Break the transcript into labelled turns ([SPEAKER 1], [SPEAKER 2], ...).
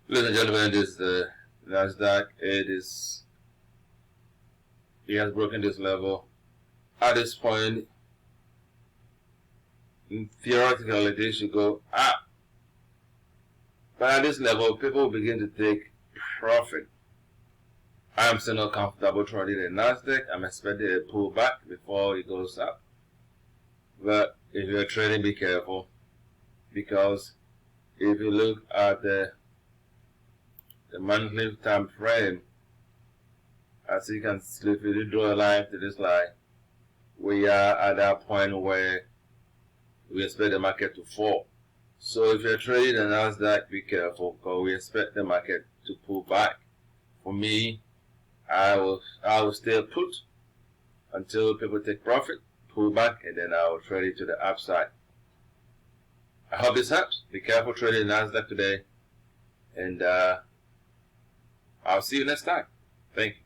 [SPEAKER 1] Ladies and gentlemen, this is the NASDAQ. It has broken this level. At this point, theoretically, they should go up. But at this level, people will begin to take profit. I am still not comfortable trading the NASDAQ. I'm expecting a pullback before it goes up. But if you're trading, be careful, because if you look at the monthly time frame, as you can see, if you draw a line to this line, we are at that point where we expect the market to fall. So if you're trading the NASDAQ, be careful, because we expect the market to pull back. For me, I will stay put until people take profit, pull back, and then I will trade it to the upside. I hope this helps. Be careful trading NASDAQ today, and I'll see you next time. Thank you.